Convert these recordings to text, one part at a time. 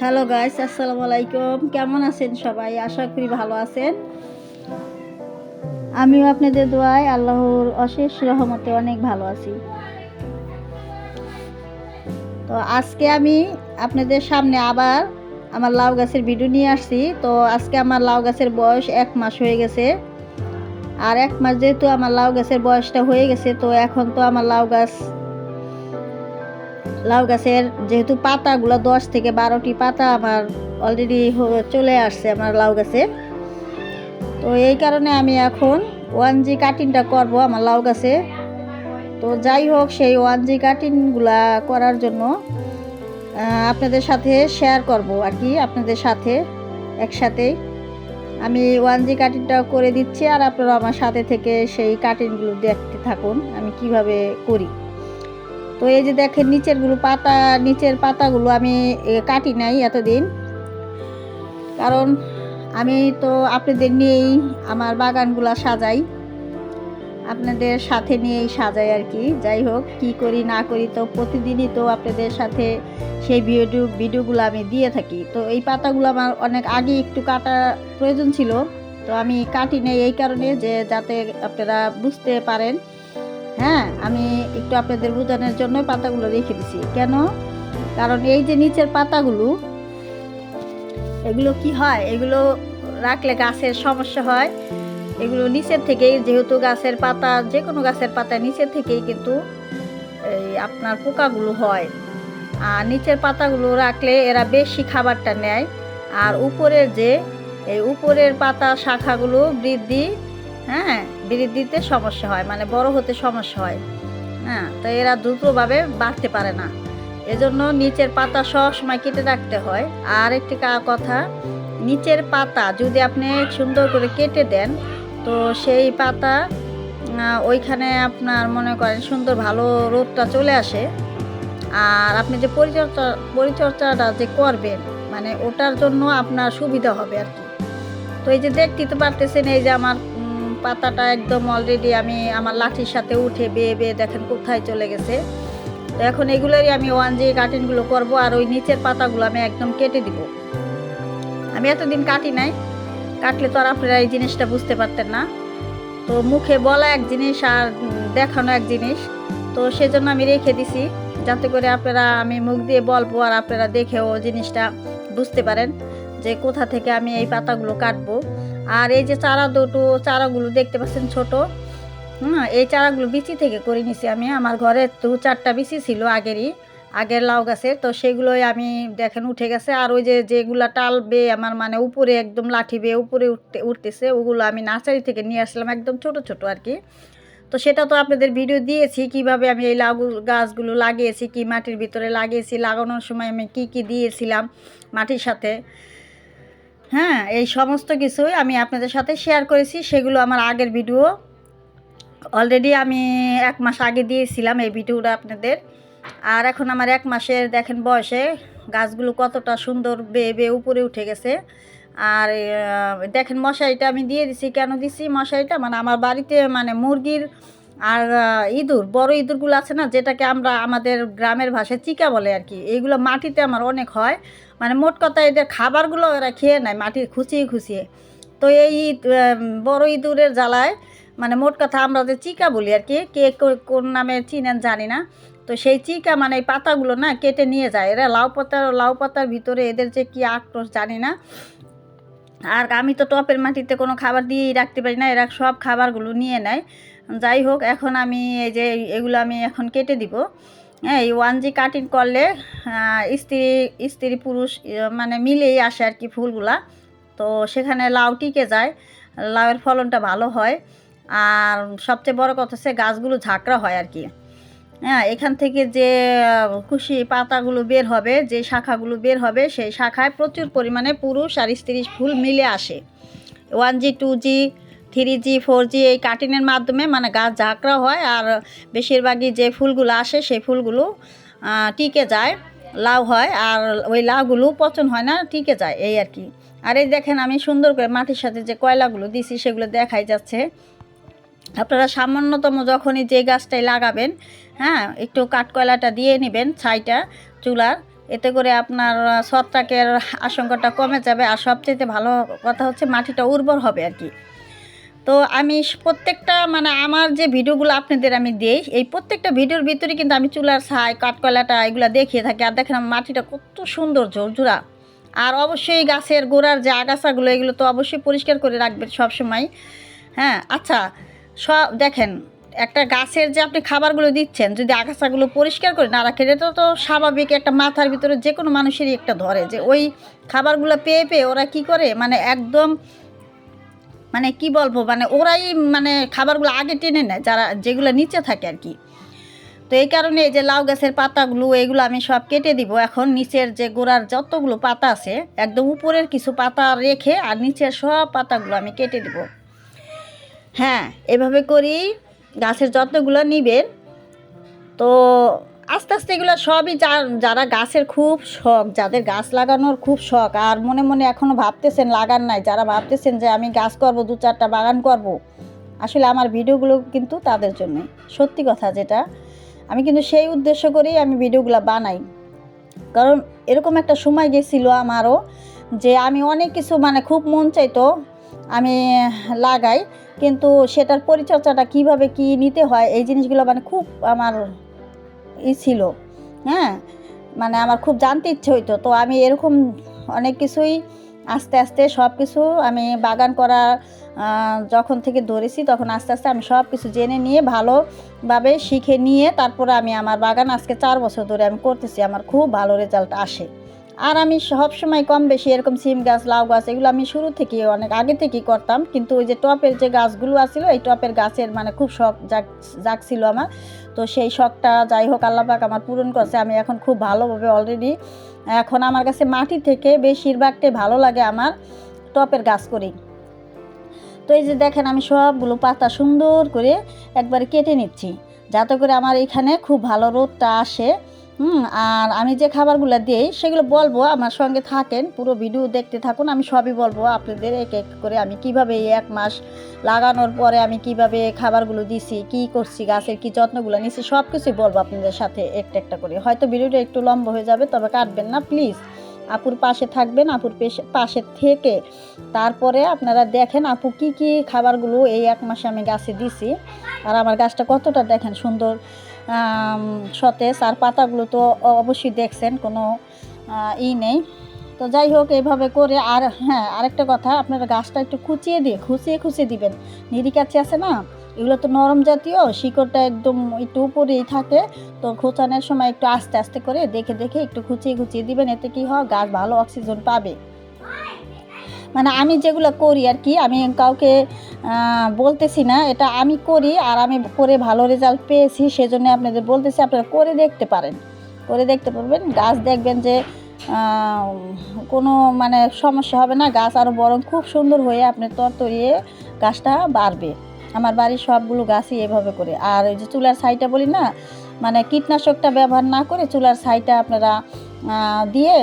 Hello guys, আসসালামু আলাইকুম। কেমন আছেন সবাই? আশা করি ভালো আছেন। আমিও আপনাদের দোয়ায় আল্লাহর অশেষ রহমতে অনেক ভালো আছি। তো আজকে আমি আপনাদের সামনে আবার আমার লাউ গাছের ভিডিও নিয়ে আসছি। তো আজকে আমার লাউ গাছের বয়স 1 মাস হয়ে গেছে। আর 1 মাস যেহেতু আমার লাউ গাছের বয়সটা হয়ে গেছে, তো এখন তো আমার লাউ গাছের যেহেতু পাতাগুলো 10 থেকে 12টি পাতা আমার অলরেডি চলে আসছে আমার লাউ গাছে। তো এই কারণে আমি এখন 1G কাটিংটা করব আমার লাউ গাছে। তো যাই হোক, সেই 1G কাটিংগুলা করার জন্য আপনাদের সাথে শেয়ার করব আর কি, আপনাদের সাথে একসাথেই আমি 1G কাটিংটা করে দিচ্ছি, আর আপনারা আমার সাথে থেকে সেই কাটিংগুলো দেখতে থাকুন আমি কিভাবে করি। তো এই যে দেখেন নিচের পাতাগুলো আমি কাটি নাই এতদিন, কারণ আমি তো আপনাদের নিয়েই আমার বাগানগুলা সাজাই, আপনাদের সাথে নিয়েই সাজাই আর কি। যাই হোক, কি করি না করি তো প্রতিদিনই তো আপনাদের সাথে সেই ভিডিওগুলো আমি দিয়ে থাকি। তো এই পাতাগুলো আমার অনেক আগে একটু কাটা প্রয়োজন ছিল, তো আমি কাটি নেই এই কারণে যে যাতে আপনারা বুঝতে পারেন। হ্যাঁ, আমি একটু আপনাদের বোঝানোর জন্য পাতাগুলো রেখে দিছি। কেন? কারণ এই যে নিচের পাতাগুলো, এগুলো কি হয়, এগুলো রাখলে গাছের সমস্যা হয়। এগুলো নিচের থেকেই, যেহেতু গাছের পাতা, যে কোনো গাছের পাতা নিচের থেকেই কিন্তু এই আপনার পোকাগুলো হয়। আর নিচের পাতাগুলো রাখলে এরা বেশি খাবারটা নেয়, আর উপরের পাতা শাখাগুলো বৃদ্ধিতে সমস্যা হয়, মানে বড় হতে সমস্যা হয়। হ্যাঁ, তো এরা দ্রুতভাবে বাড়তে পারে না, এজন্য নিচের পাতা সবসময় কেটে রাখতে হয়। আর একটি কথা, নিচের পাতা যদি আপনি সুন্দর করে কেটে দেন, তো সেই পাতা ওইখানে আপনার মনে করেন সুন্দর ভালো রোদটা চলে আসে। আর আপনি যে পরিচর্যাটা যে করবেন, মানে ওটার জন্য আপনার সুবিধা হবে আর কি। তো এই যে দেখতে তো পারতেছেন, এই যে আমার পাতাটা একদম অলরেডি আমি আমার লাঠির সাথে উঠে বেয়ে বেয়ে দেখেন কোথায় চলে গেছে। তো এখন এগুলোরই আমি 1G কাটিংগুলো করব, আর ওই নিচের পাতাগুলো আমি একদম কেটে দিব। আমি এতদিন কাটি নাই, কাটলে তো আর আপনারা এই জিনিসটা বুঝতে পারতেন না। তো মুখে বলা এক জিনিস আর দেখানো এক জিনিস, তো সেজন্য আমি রেখে দিছি, যাতে করে আমি মুখ দিয়ে বলবো আর আপনারা দেখেও জিনিসটা বুঝতে পারেন যে কোথা থেকে আমি এই পাতাগুলো কাটবো। আর এই যে চারাগুলো দেখতে পাচ্ছেন ছোট, এই চারাগুলো বিচি থেকে করে নিছি আমি। আমার ঘরে 2-4টা বিচি ছিল আগের লাউ গাছের, তো সেগুলোই আমি দেখেন উঠে গেছে। আর ওই যেগুলা টাল বেয়ে আমার মানে উপরে একদম লাঠি বেয়ে উপরে উঠতেছে, ওগুলো আমি নার্সারি থেকে নিয়ে আসলাম, একদম ছোট ছোট আর কি। তো সেটা তো আপনাদের ভিডিও দিয়েছি, কিভাবে আমি এই লাউ গাছগুলো লাগিয়েছি, কি মাটির ভিতরে লাগিয়েছি, লাগানোর সময় আমি কি দিয়েছিলাম মাটির সাথে। হ্যাঁ, এই সমস্ত কিছুই আমি আপনাদের সাথে শেয়ার করেছি, সেগুলো আমার আগের ভিডিও অলরেডি আমি 1 মাস আগে দিয়েছিলাম এই ভিডিওটা আপনাদের। আর এখন আমার 1 মাসের দেখেন বয়সে গাছগুলো কতটা সুন্দর বেয়ে বেয়ে উপরে উঠে গেছে। আর দেখেন মশারিটা আমি দিয়ে দিছি। কেন দিছি মশারিটা? মানে আমার বাড়িতে মানে মুরগির আর বড় ইঁদুরগুলো আছে না, যেটাকে আমরা আমাদের গ্রামের ভাষায় চিকা বলে আর কি, এইগুলো মাটিতে আমার অনেক হয়। মানে মোট কথা এদের খাবারগুলো এরা খেয়ে নেয় মাটির খুঁচিয়ে। তো এই বড় ইঁদুরের জ্বালায়, মানে মোট কথা আমরা যে চিকা বলি আর কি, কে কোন নামে চিনেন জানি না। তো সেই চিকা মানে এই পাতাগুলো না কেটে নিয়ে যায় এরা। লাউ পাতার ভিতরে এদের যে কি আক্রোশ জানি না। আর আমি তো টপের মাটিতে কোনো খাবার দিয়েই রাখতে পারি না, এরা সব খাবারগুলো নিয়ে নেয়। যাই হোক, এখন আমি এই যে এগুলো আমি এখন কেটে দিব। হ্যাঁ, এই 1G কাটিং করলে স্ত্রী পুরুষ মানে মিলেই আসে আর কি ফুলগুলা। তো সেখানে লাউ টিকে যায়, লাউয়ের ফলনটা ভালো হয়। আর সবচেয়ে বড় কথা হচ্ছে গাছগুলো ঝাঁকড়া হয় আর কি। হ্যাঁ, এখান থেকে যে কুশি পাতাগুলো বের হবে, যে শাখাগুলো বের হবে, সেই শাখায় প্রচুর পরিমাণে পুরুষ আর স্ত্রী ফুল মিলে আসে। 1G 2G 3G 4G এই কাটিংয়ের মাধ্যমে মানে গাছ ঝাঁকড়া হয়, আর বেশিরভাগই যে ফুলগুলো আসে সেই ফুলগুলো টিকে যায়, লাউ হয়। আর ওই লাউগুলো পচন হয় না, টিকে যায়, এই আর কি। আর এই দেখেন আমি সুন্দর করে মাটির সাথে যে কয়লাগুলো দিছি সেগুলো দেখাই যাচ্ছে। আপনারা সামান্যতম যখনই যে গাছটাই লাগাবেন, হ্যাঁ, একটু কাঠকয়লাটা দিয়ে নেবেন ছাইটা চুলার, এতে করে আপনার ছত্রাকের আশঙ্কাটা কমে যাবে। আর সবচেয়ে ভালো কথা হচ্ছে মাটিটা উর্বর হবে আর কি। তো আমি প্রত্যেকটা মানে আমার যে ভিডিওগুলো আপনাদের আমি দিই, এই প্রত্যেকটা ভিডিওর ভিতরে কিন্তু আমি চুলার ছাই, কাঠকয়লাটা এগুলো দেখিয়ে থাকি। আর দেখেন আমার মাটিটা কত সুন্দর ঝরঝরা। আর অবশ্যই গাছের গোড়ার যে আগাছাগুলো এগুলো তো অবশ্যই পরিষ্কার করে রাখবেন সবসময়। হ্যাঁ, আচ্ছা, সব দেখেন, একটা গাছের যে আপনি খাবারগুলো দিচ্ছেন, যদি আগাছাগুলো পরিষ্কার করে না রাখেন, এটা তো স্বাভাবিক একটা মাথার ভিতরে যে কোনো মানুষেরই একটা ধরে যে ওই খাবারগুলো পেয়ে পেয়ে ওরা কি করে, মানে একদম মানে কি বলবো, মানে ওরাই মানে খাবারগুলো আগে টেনে নেয় যারা যেগুলো নিচে থাকে আর কি। তো এই কারণে এই যে লাউ গাছের পাতাগুলো এগুলো আমি সব কেটে দিব এখন। নিচের যে গোড়ার যতগুলো পাতা আছে একদম উপরের কিছু পাতা রেখে আর নিচের সব পাতাগুলো আমি কেটে দিব। হ্যাঁ, এভাবে করেই গাছের যত্নগুলো নিবেন। তো আস্তে আস্তে এগুলো সবই যারা গাছের খুব শখ, যাদের গাছ লাগানোর খুব শখ আর মনে মনে এখনও ভাবতেছেন লাগান নাই, যারা ভাবতেছেন যে আমি গাছ করব, 2-4টা বাগান করব, আসলে আমার ভিডিওগুলো কিন্তু তাদের জন্য। সত্যি কথা যেটা, আমি কিন্তু সেই উদ্দেশ্য করেই আমি ভিডিওগুলো বানাই। কারণ এরকম একটা সময় গেছিল আমারও যে আমি অনেক কিছু মানে খুব মন চাইতো আমি লাগাই, কিন্তু সেটার পরিচর্যাটা কিভাবে কি নিতে হয় এই জিনিসগুলো মানে খুব আমার ছিল। হ্যাঁ, মানে আমার খুব জানতে ইচ্ছে হইতো। তো আমি এরকম অনেক কিছুই আস্তে আস্তে সব কিছু আমি বাগান করা যখন থেকে ধরেছি তখন আস্তে আস্তে আমি সব কিছু জেনে নিয়ে ভালোভাবে শিখে নিয়ে তারপরে আমি আমার বাগান আজকে 4 বছর ধরে আমি করতেছি। আমার খুব ভালো রেজাল্ট আসে। আর আমি সব সময় কম বেশি এরকম সিম গাছ, লাউ গাছ এগুলো আমি শুরু থেকে অনেক আগে থেকেই করতাম। কিন্তু ওই যে টপের যে গাছগুলো আছিল, এই টপের গাছের মানে খুব শখ জাগছিল আমার। তো সেই শখটা যাই হোক আল্লাহ পাক আমার পূরণ করছে। আমি এখন খুব ভালোভাবে অলরেডি এখন আমার কাছে মাটি থেকে বেশিরভাগটাই ভালো লাগে আমার টপের গাছ করি। তো এই যে দেখেন আমি সবগুলো পাতা সুন্দর করে একবারে কেটে নিচ্ছি যাতে করে আমার এখানে খুব ভালো রোদটা আসে। আর আমি যে খাবারগুলো দিই সেগুলো বলবো, আমার সঙ্গে থাকেন, পুরো ভিডিও দেখতে থাকুন। আমি সবই বলবো আপনাদের এক এক করে, আমি কিভাবে এই 1 মাস লাগানোর পরে আমি কিভাবে খাবারগুলো দিছি, কি করছি, গাছের কি যত্নগুলো নিছি, সব কিছুই বলবো আপনাদের সাথে একটা একটা করে। হয়তো ভিডিওটা একটু লম্বা হয়ে যাবে, তবে কাটবেন না প্লিজ। আপুর পাশে থাকবেন, আপুর পাশে থেকে তারপরে আপনারা দেখেন আপু কি কি খাবারগুলো এই 1 মাসে আমি গাছে দিছি। আর আমার গাছটা কতটা দেখেন সুন্দর সতেজ, আর পাতাগুলো তো অবশ্যই দেখছেন কোনো নেই। তো যাই হোক এইভাবে করে। আর হ্যাঁ, আরেকটা কথা, আপনারা গাছটা একটু খুঁচিয়ে দিবেন। নিরিকাছি আছে না, এগুলো তো নরম জাতীয়, শিকড়টা একদম একটু উপরেই থাকে। তো খোঁচানোর সময় একটু আস্তে আস্তে করে দেখে দেখে একটু খুঁচিয়ে দিবেন। এতে কি হয়, গাছ ভালো অক্সিজেন পাবে। মানে আমি যেগুলো করি আর কি, আমি কাউকে বলতেছি না, এটা আমি করি আর আমি করে ভালো রেজাল্ট পেয়েছি, সেজন্য আপনাদের বলতেছি। আপনারা করে দেখতে পারবেন, গাছ দেখবেন যে কোনো মানে সমস্যা হবে না, গাছ আরও বরং খুব সুন্দর হয়ে আপনার তরতরিয়ে গাছটা বাড়বে। আমার বাড়ির সবগুলো গাছই এভাবে করে। আর ওই যে চুলার ছাইটা বলি না, মানে কীটনাশকটা ব্যবহার না করে চুলার ছাইটা আপনারা দিয়ে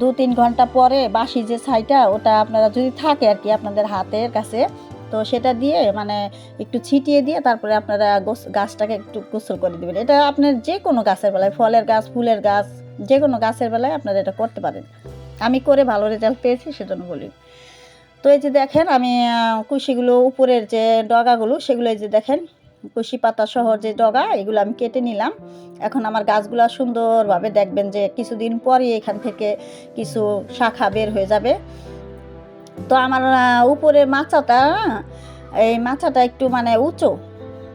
2-3 ঘন্টা পরে বাসি যে ছাইটা ওটা আপনারা যদি থাকে আর কি আপনাদের হাতের কাছে, তো সেটা দিয়ে মানে একটু ছিটিয়ে দিয়ে তারপরে আপনারা গাছটাকে একটু গোসল করে দেবেন। এটা আপনার যে কোনো গাছের বেলায়, ফলের গাছ, ফুলের গাছ, যে কোনো গাছের বেলায় আপনারা এটা করতে পারেন। আমি করে ভালো রেজাল্ট পেয়েছি সেজন্য বলি। তো এই যে দেখেন আমি কুশিগুলো উপরের যে ডগাগুলো সেগুলো এই যে দেখেন কুশি পাতা সহ যে ডগা এগুলো আমি কেটে নিলাম। এখন আমার গাছগুলো সুন্দরভাবে দেখবেন যে কিছুদিন পরই এখান থেকে কিছু শাখা বের হয়ে যাবে। তো আমার উপরের মাচাটা, এই মাচাটা একটু মানে উঁচু,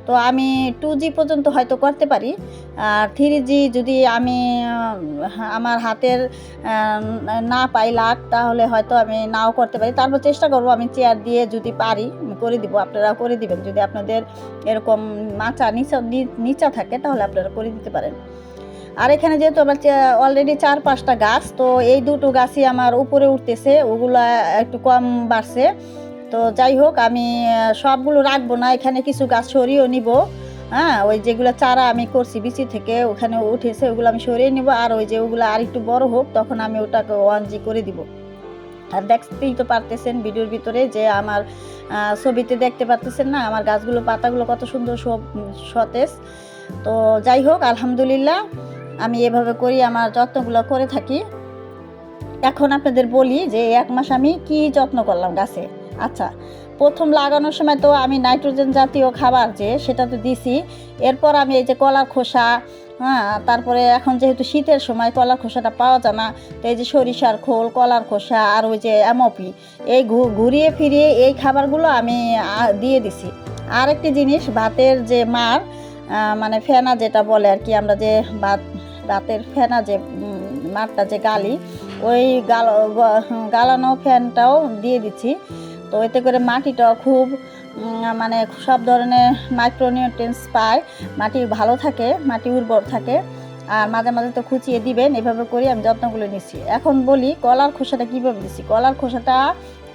তো আমি 2G পর্যন্ত হয়তো করতে পারি। আর 3G যদি আমি আমার হাতের না পাই লাগ, তাহলে হয়তো আমি নাও করতে পারি। তারপর চেষ্টা করব, আমি চেয়ার দিয়ে যদি পারি করে দিব। আপনারা করে দিবেন যদি আপনাদের এরকম মাচা নিচা থাকে, তাহলে আপনারা করে দিতে পারেন। আর এখানে যেহেতু আমার অলরেডি 4-5টা গাছ, তো এই দুটো গাছই আমার উপরে উঠতেছে, ওগুলা একটু কম বাড়ছে। তো যাই হোক আমি সবগুলো রাখবো না, এখানে কিছু গাছ সরিয়েও নিব। হ্যাঁ, ওই যেগুলো চারা আমি করছি বিচি থেকে ওখানে উঠেছে ওগুলো আমি সরিয়ে নিব। আর ওই যে ওগুলো আর একটু বড় হোক তখন আমি ওটাকে 1G করে দিব। আর দেখতেই তো পারতেছেন ভিডিওর ভিতরে যে আমার ছবিতে দেখতে পারতেছেন না আমার গাছগুলো পাতাগুলো কত সুন্দর সতেজ। তো যাই হোক আলহামদুলিল্লাহ আমি এভাবে করি আমার যত্নগুলো করে থাকি। এখন আপনাদের বলি যে 1 মাস আমি কি যত্ন করলাম গাছে। আচ্ছা, প্রথম লাগানোর সময় তো আমি নাইট্রোজেন জাতীয় খাবার যে সেটা তো দিছি। এরপর আমি এই যে কলার খোসা, হ্যাঁ, তারপরে এখন যেহেতু শীতের সময় কলার খোসাটা পাওয়া যায় না, তো এই যে সরিষার খোল, কলার খোসা আর ওই যে এমওপি, এই ঘুরিয়ে ফিরিয়ে এই খাবারগুলো আমি দিয়ে দিছি। আর একটি জিনিস, ভাতের যে মাড়, মানে ফেনা যেটা বলে আর কি, আমরা যে ভাতের ফেনা যে মাড়টা যে গালি, ওই গালানো ফ্যানটাও দিয়ে দিচ্ছি। তো এতে করে মাটিটাও খুব মানে সব ধরনের মাইক্রোনিউট্রিয়েন্টস পায়, মাটি ভালো থাকে, মাটি উর্বর থাকে। আর মাঝে মাঝে তো খুঁচিয়ে দিবেন, এভাবে করি আমি যত্নগুলো নিচ্ছি। এখন বলি কলার খোসাটা কীভাবে দিচ্ছি। কলার খোসাটা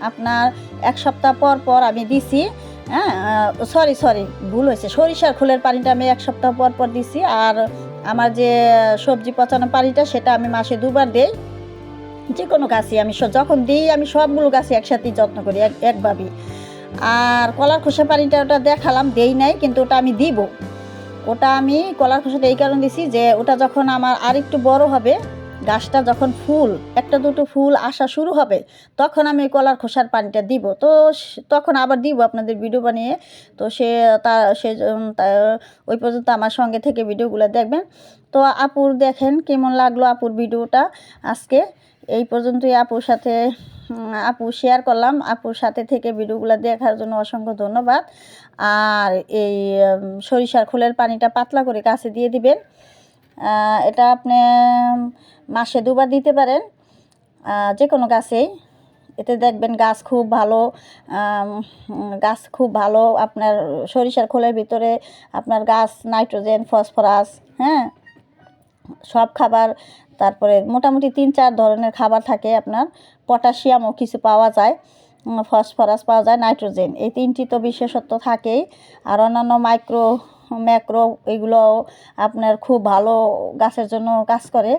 আপনার 1 সপ্তাহ পর পর আমি দিছি। হ্যাঁ, সরি ভুল হয়েছে, সরিষার খোলের পানিটা আমি 1 সপ্তাহ পর পর দিছি। আর আমার যে সবজি পচানো পানিটা সেটা আমি মাসে 2বার দিই। যে কোনো গাছই আমি যখন দিই আমি সবগুলো গাছে একসাথেই যত্ন করি একভাবেই। আর কলার খোসা পানিটা ওটা দেখালাম, দেই নাই, কিন্তু ওটা আমি দিব। ওটা আমি কলার খোসাটা এই কারণে দিছি যে ওটা যখন আমার আর একটু বড় হবে, গাছটা যখন ফুল 1-2টো ফুল আসা শুরু হবে, তখন আমি কলার খোসার পানিটা দিব। তো তখন আবার দিব আপনাদের ভিডিও বানিয়ে। তো ওই পর্যন্ত আমার সঙ্গে থেকে ভিডিওগুলো দেখবেন। তো আপুর দেখেন কেমন লাগলো আপুর ভিডিওটা আজকে। এই পর্যন্তই আপু শেয়ার করলাম। আপুর সাথে থেকে ভিডিওগুলো দেখার জন্য অসংখ্য ধন্যবাদ। আর এই সরিষার খোলের পানিটা পাতলা করে গাছে দিয়ে দিবেন। এটা আপনি মাসে 2বার দিতে পারেন, যে কোনো গাছেই। এতে দেখবেন গাছ খুব ভালো। আপনার সরিষার খোলের ভিতরে আপনার গাছ নাইট্রোজেন, ফসফরাস, হ্যাঁ, সব খাবার, তারপরে মোটামুটি 3-4 ধরনের খাবার থাকে। আপনার পটাশিয়ামও কিছু পাওয়া যায়, ফসফরাস পাওয়া যায়, নাইট্রোজেন, এই 3টি তো বিশেষত্ব থাকেই। আর অন্যান্য ম্যাক্রো এগুলো আপনার খুব ভালো গাছের জন্য কাজ করে।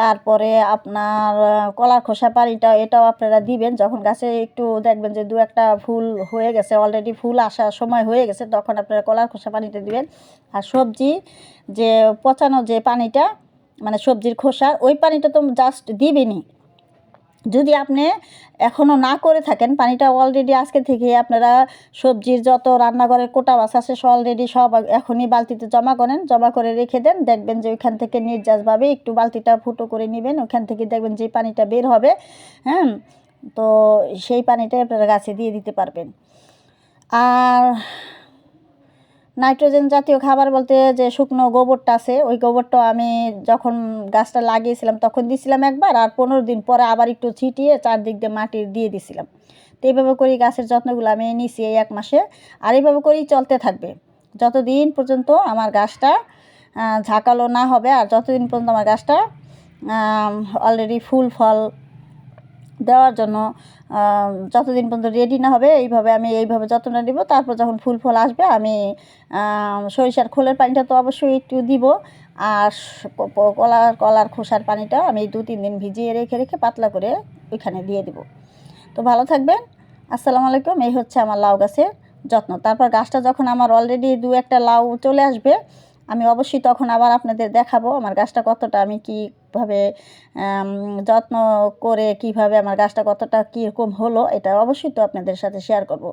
তারপরে আপনার কলার খোসা পানিটা, এটাও আপনারা দিবেন যখন গাছে একটু দেখবেন যে 2-1টা ফুল হয়ে গেছে, অলরেডি ফুল আসার সময় হয়ে গেছে, তখন আপনারা কলার খোসা পানিটা দিবেন। আর সবজি যে পচানো যে পানিটা, মানে সবজির খোসার ওই পানিটা তো জাস্ট দিবেনই। যদি আপনি এখনও না করে থাকেন, পানিটা অলরেডি আজকে থেকে আপনারা সবজির যত রান্নাঘরের কোটা বাস আছে অলরেডি সব এখনই বালতিতে জমা করে রেখে দেন। দেখবেন যে ওইখান থেকে নির্যাসভাবে একটু বালতিটা ফুটো করে নেবেন, ওইখান থেকে দেখবেন যে পানিটা বের হবে। হ্যাঁ, তো সেই পানিটাই আপনারা গাছে দিয়ে দিতে পারবেন। আর নাইট্রোজেন জাতীয় খাবার বলতে যে শুকনো গোবরটা আছে, ওই গোবরটা আমি যখন গাছটা লাগিয়েছিলাম তখন দিয়েছিলাম একবার, আর 15 দিন পরে আবার একটু ছিটিয়ে চারদিক দিয়ে মাটি দিয়ে দিছিলাম। তো এইভাবে করেই গাছের যত্নগুলো আমি নিছি এই 1 মাসে। আর এইভাবে করেই চলতে থাকবে যতদিন পর্যন্ত আমার গাছটা ঝাঁকালো না হবে, আর যতদিন পর্যন্ত আমার গাছটা অলরেডি ফুল ফল দেওয়ার জন্য যতদিন পর্যন্ত রেডি না হবে, এইভাবে যত্ন নেব। তারপর যখন ফুল ফল আসবে আমি সরিষার খোলের পানিটা তো অবশ্যই একটু দিব। আর কলার খোসার পানিটা আমি 2-3 দিন ভিজিয়ে রেখে পাতলা করে ওইখানে দিয়ে দিব। তো ভালো থাকবেন। আসসালামু আলাইকুম। এই হচ্ছে আমার লাউ গাছের যত্ন। তারপর গাছটা যখন আমার অলরেডি 2-1টা লাউ চলে আসবে, আমি অবশ্যই তখন আবার আপনাদের দেখাবো আমার গাছটা কতটা, আমি কীভাবে যত্ন করে কীভাবে আমার গাছটা কতটা কীরকম হলো, এটা অবশ্যই তো আপনাদের সাথে শেয়ার করব।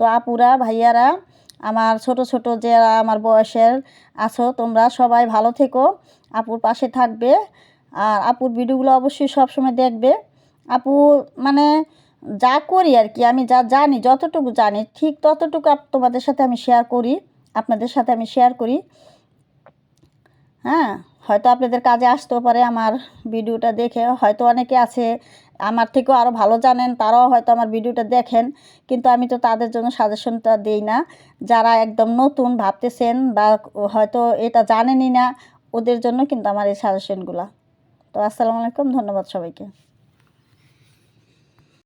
তো আপুরা, ভাইয়ারা, আমার ছোট যারা আমার বয়সের আছো, তোমরা সবাই ভালো থেকো, আপুর পাশে থাকবে। আর আপুর ভিডিওগুলো অবশ্যই সবসময় দেখবে। আপু মানে যা করি আর কি, আমি যা জানি, যতটুকু জানি ঠিক ততটুকু তোমাদের সাথে আমি শেয়ার করি, আপনাদের সাথে আমি শেয়ার করি। হ্যাঁ, হয়তো আপনাদের কাজে আসতেও পারে আমার ভিডিওটা দেখে। হয়তো অনেকে আছে আমার থেকেও আরও ভালো জানেন, তারাও হয়তো আমার ভিডিওটা দেখেন, কিন্তু আমি তো তাদের জন্য সাজেশনটা দিই না। যারা একদম নতুন ভাবতেছেন বা হয়তো এটা জানেনই না, ওদের জন্য কিন্তু আমার এই সাজেশনগুলো। তো আসসালামু আলাইকুম, ধন্যবাদ সবাইকে।